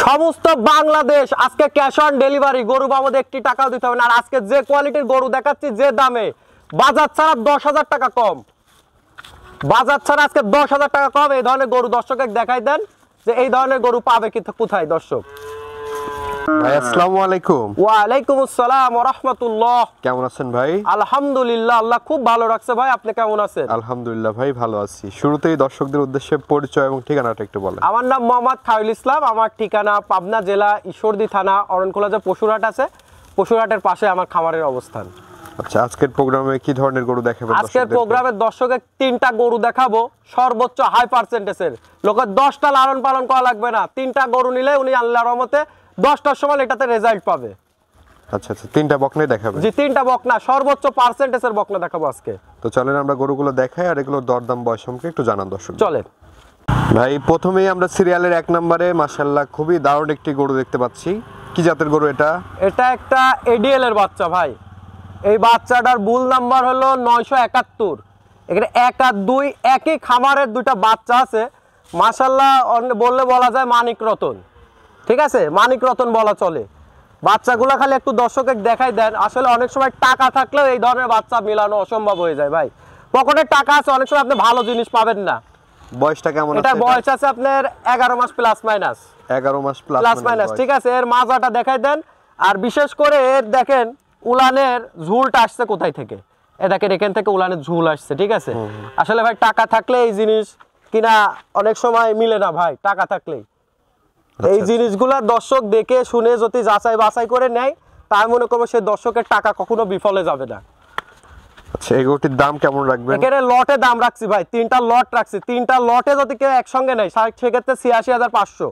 সমস্ত বাংলাদেশ আজকে cash on delivery, গরু বাবদ একটি টাকাও দিতে হবে না। আর আজকে যে কোয়ালিটির গরু দেখাচ্ছি, যে দামে, বাজার ছাড়া 10,000 টাকা কম, বাজার ছাড়া আজকে 10,000 টাকা কম। এই ধরনের গরু দর্শককে দেখাই দেন যে এই ধরনের গরু পাবে কিন্তু কোথায় দর্শক। ভাই আসসালামু আলাইকুম। ওয়া আলাইকুম আসসালাম ওয়া রাহমাতুল্লাহ। কেমন আছেন ভাই? আলহামদুলিল্লাহ, আল্লাহ খুব ভালো রাখছে ভাই। আপনি কেমন আছেন? আলহামদুলিল্লাহ ভাই, ভালো আছি। শুরুতেই দর্শকদের উদ্দেশ্যে পরিচয় এবং ঠিকানাটা একটু বলেন। আমার নাম মোহাম্মদ খায়রুল ইসলাম। আমার ঠিকানা পাবনা জেলা ঈশ্বরদী থানা অরণখোলা যে পশুরহাট আছে, পশুরহাটের পাশে আমার খামারের অবস্থান। আচ্ছা, আজকের প্রোগ্রামে কি ধরনের গরু দেখাবেন? আজকের প্রোগ্রামে দর্শকের 3টা গরু দেখাবো, সর্বোচ্চ হাই পার্সেন্টেজের। লোকের 10টা লালন পালন করা লাগবে না, 3টা গরু নিলে উনি আল্লাহর রহমতে 10টার সময় এটাতে রেজাল্ট পাবে। আচ্ছা আচ্ছা, 3টা বকনাই দেখাবেন? জি, 3টা বকনা, সর্বোচ্চ পার্সেন্টেজের বকনা দেখাবো আজকে। তো চলেন আমরা গরুগুলো দেখাই আর এগুলোর দরদাম বয়স সম্পর্কে একটু জানান দর্শক। চলেন ভাই, প্রথমেই আমরা সিরিয়ালের 1 নম্বরে মাশাআল্লাহ খুবই দারুণ একটি গরু দেখতে পাচ্ছি। কি জাতের গরু এটা? এটা একটা এডিএল এর বাচ্চা ভাই। এই বাচ্চাটার বুল নাম্বার হলো 971। এখানে 1 আর 2 একই খামারের দুইটা বাচ্চা আছে। মাশাআল্লাহ বললে বলা যায় মানিক রতন, ঠিক আছে, মানিক রতন বলা চলে। বাচ্চাগুলো খালি একটু দর্শকে দেখাই দেন। আসলে অনেক সময় টাকা থাকলেও এই ধরনের বাচ্চা মিলানো অসম্ভব হয়ে যায় ভাই। পকেটে টাকা আছে, অনেক সময় আপনি ভালো জিনিস পাবেন না। বয়সটা কেমন আছে? এটা বয়স আছে আপনার 11 মাস প্লাস মাইনাস। 11 মাস প্লাস মাইনাস, ঠিক আছে। এর মাজাটা দেখাই দেন। আর বিশেষ করে এর দেখেন উলানের ঝুলটা আসছে কোথায় থেকে। এ দেখেন এখান থেকে উলানের ঝুল আসছে, ঠিক আছে। আসলে ভাই টাকা থাকলে এই জিনিস কিনা অনেক সময় মিলে না ভাই, টাকা থাকলেই। এই জিনিসগুলা দর্শক দেখে শুনে যদি যাচাই বাছাই করে নেয়, তাই মনে করবো সেই দর্শকের টাকা কখনো বিফলে যাবে না। আচ্ছা, এই গরুটির দাম কেমন রাখবেন? এখানে লটে দাম রাখছি ভাই, 3টা লট রাখছি। 3টা লটে যদি কেউ একসঙ্গে নেয় সেক্ষেত্রে 86,500।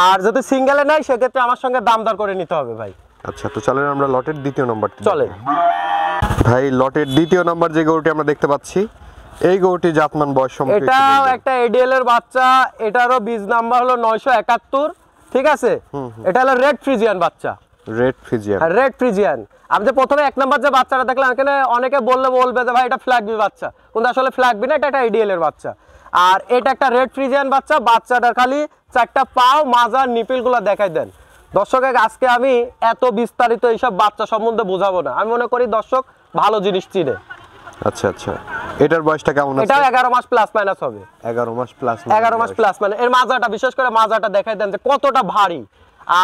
আর যদি সিঙ্গেলে নেয় সেক্ষেত্রে আমার সঙ্গে দাম দর করে নিতে হবে ভাই। আচ্ছা, তো চলেন আমরা লটের দ্বিতীয় নম্বর। চলে ভাই, লটের দ্বিতীয় নম্বর যে গরুটি আমরা দেখতে পাচ্ছি, এই গরুটি জাতমান বয়স সম্পর্কে এটাও একটা এডিএল এর বাচ্চা। এটারও বীজ নাম্বার হলো 971, ঠিক আছে। এটা হলো রেড ফ্রিজিয়ান বাচ্চা। Red Friesian? Red Friesian. আমি যে প্রথমে 1 নাম্বার যে বাচ্চাটা দেখলাম, এখানে অনেকে বলবে যে ভাই এটা ফ্ল্যাগবি বাচ্চা, কিন্তু আসলে ফ্ল্যাগবি না, এটা একটা এডিএল এর বাচ্চা। আর এটা একটা রেড ফ্রিজিয়ান বাচ্চা। বাচ্চাটার খালি 4টা পাও, মাজা, নিপিলগুলো দেখাই দেন দর্শকে। আজকে আমি এত বিস্তারিত এইসব বাচ্চা সম্বন্ধে বোঝাবো না, আমি মনে করি দর্শক ভালো জিনিস চিনে। আচ্ছা আচ্ছা, এটার বয়সটা কেমন আছে? এটা 11 মাস প্লাস মাইনাস হবে। 11 মাস প্লাস? 11 মাস প্লাস মানে এর মাজাটা, বিশেষ করে মাজাটা দেখাই দেন যে কতটা ভারী।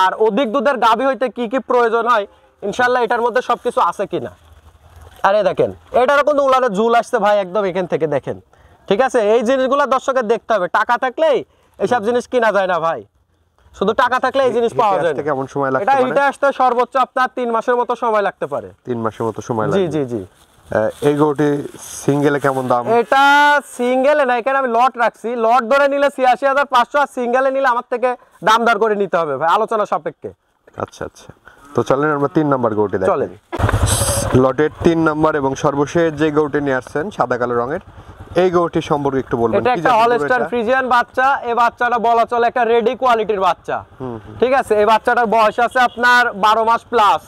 আর অধিক দুধের গাভী হইতে কি কি প্রয়োজন হয়, ইনশাল্লাহ এটার মধ্যে সবকিছু আছে কিনা। আরে দেখেন এটারও কিন্তু উলানের ঝুল আসছে ভাই, একদম এখান থেকে দেখেন, ঠিক আছে। এই জিনিসগুলো দর্শকের দেখতে হবে। টাকা থাকলেই এসব জিনিস কিনা যায় না ভাই, শুধু টাকা থাকলে এই জিনিস পাওয়া যায় না। কেমন সময় লাগতে এটা পারে? এটা আসতে সর্বোচ্চ আপনার 3 মাসের মতো সময় লাগতে পারে। 3 মাসের মতো সময় লাগে? জি জি জি। এই গরুটি সিঙ্গেলে কেমন দাম? এটা সিঙ্গেলে না, এখানে আমি লট রাখছি। লট ধরে নিলে 86,500, আর সিঙ্গেলে নিলে আমার থেকে দাম দর করে নিতে হবে ভাই, আলোচনা সাপেক্ষে। আচ্ছা আচ্ছা, তো চলেন আমরা 3 নাম্বার গরুটি দেখি। চলেন। লটের 3 নাম্বার এবং সর্বশেষ যে গরুটি নিয়ে আসছেন সাদা কালো রঙের, এই গরুটি সম্পর্কে একটু বলবেন। এটা একটা হলস্টাইন ফ্রিজিয়ান বাচ্চা। এই বাচ্চাটা বলা চলে একটা রেডি কোয়ালিটির বাচ্চা, ঠিক আছে। এই বাচ্চাটার বয়স আছে আপনার 12 মাস প্লাস।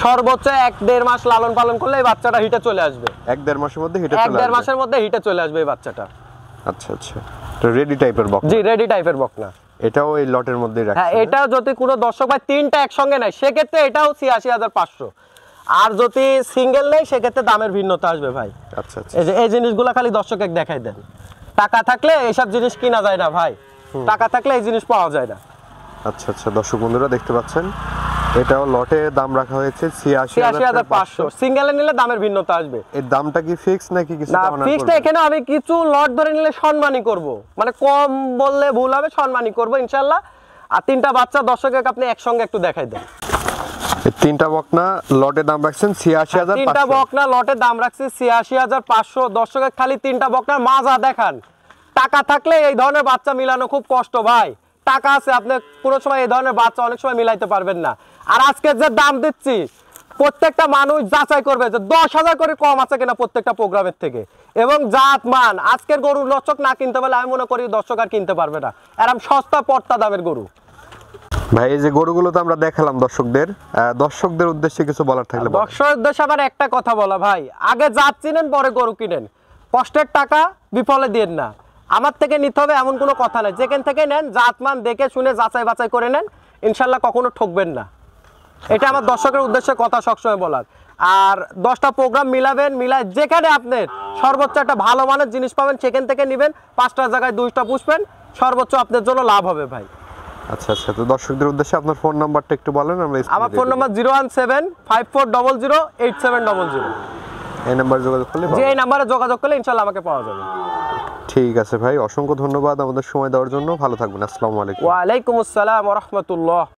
সর্বোচ্চ 1-1.5 মাস লালন পালন করলে এই বাচ্চাটা হিটে চলে আসবে। 1-1.5 মাসের মধ্যে হিটে চলে আসবে? 1-1.5 মাসের মধ্যে হিটে চলে আসবে এই বাচ্চাটা। আচ্ছা আচ্ছা, তো রেডি টাইপের বকনা? জি, রেডি টাইপের বকনা। এটাও এই লটের মধ্যেই রাখছেন? হ্যাঁ, এটা যদি কোনো দর্শক ভাই 3টা একসঙ্গে নেয় সেক্ষেত্রে এটাও 86,500। আর যদি সিঙ্গেল নেয় সেক্ষেত্রে দামের ভিন্নতা আসবে ভাই। আচ্ছা আচ্ছা, এই জিনিসগুলো খালি দর্শকে দেখাই দেন। টাকা থাকলে এইসব জিনিস কিনা যায় না ভাই, টাকা থাকলে এই জিনিস পাওয়া যায় না। আচ্ছা আচ্ছা, দর্শক বন্ধুরা দেখতে পাচ্ছেন এটাও লটে দাম রাখা হয়েছে 86,500। সিঙ্গেলে নিলে দামের ভিন্নতা আসবে। এর দামটা কি ফিক্স নাকি কিছু না, কমানো? ফিক্সড এখানে আমি কিছু লট ধরে নিলে সম্মানই করব, মানে কম বললে ভুল হবে, সম্মানই করব ইনশাআল্লাহ। আর 3টা বাচ্চা দর্শকে আপনি একসঙ্গে একটু দেখাই দেন। এই 3টা বকনা লটে দাম রাখছেন 86,500? 3টা বকনা লটে দাম রাখছি 86,500। দর্শকে খালি 3টা বকনার মাজা দেখান। টাকা থাকলে এই ধরনের বাচ্চা মিলানো খুব কষ্ট ভাই। টাকা আছে, আপনি কোনো সময় এই ধরনের বাচ্চা অনেক সময় মিলাইতে পারবেন না। আর আজকে যে দাম দিচ্ছি প্রত্যেকটা মানুষ যাচাই করবে যে 10,000 করে কম আছে কিনা প্রত্যেকটা প্রোগ্রামের থেকে, এবং জাত মান। আজকের গরুর দর্শক না কিনতে পারলে আমি মনে করি দর্শক আর কিনতে পারবে না, এরকম সস্তা পর্তা দামের গরু। ভাই, এই যে গরুগুলো তো আমরা দেখালাম দর্শকদের উদ্দেশ্যে কিছু বলার থাকলে? দর্শকদের উদ্দেশ্যে আবার একটা কথা বলা ভাই, আগে জাত চিনেন পরে গরু কিনেন। কষ্টের টাকা বিফলে দিয়েন না। আমার থেকে নিতে হবে এমন কোনো কথা নাই, যেখান থেকে নেন জাতমান দেখে শুনে যাচাই বাছাই করে নেন, ইনশাল্লাহ কখনো ঠকবেন না। এটা আমার দর্শকের উদ্দেশ্যে কথা সবসময় বলার। আর 10টা প্রোগ্রাম মিলাবেন, মিলায় যেখানে আপনার সর্বোচ্চ একটা ভালো মানের জিনিস পাবেন সেখান থেকে নেবেন, 5টার জায়গায় 2টা পুষবেন, সর্বোচ্চ আপনার জন্য লাভ হবে ভাই। আচ্ছা আচ্ছা, তো দর্শকদের উদ্দেশ্যে আপনার ফোন নাম্বারটা একটু বলেন। আমরা আমার ফোন নাম্বার 01754008700। এই নাম্বার যোগাযোগ করলে যে পাবেন। এই নাম্বারে যোগাযোগ করলে ইনশাল্লাহ আমাকে পাওয়া যাবে। ঠিক আছে ভাই, অসংখ্য ধন্যবাদ আমাদের সময় দেওয়ার জন্য। ভালো থাকবেন। আসসালামু আলাইকুম। ওয়ালাইকুম আসসালাম ওয়া রাহমাতুল্লাহ।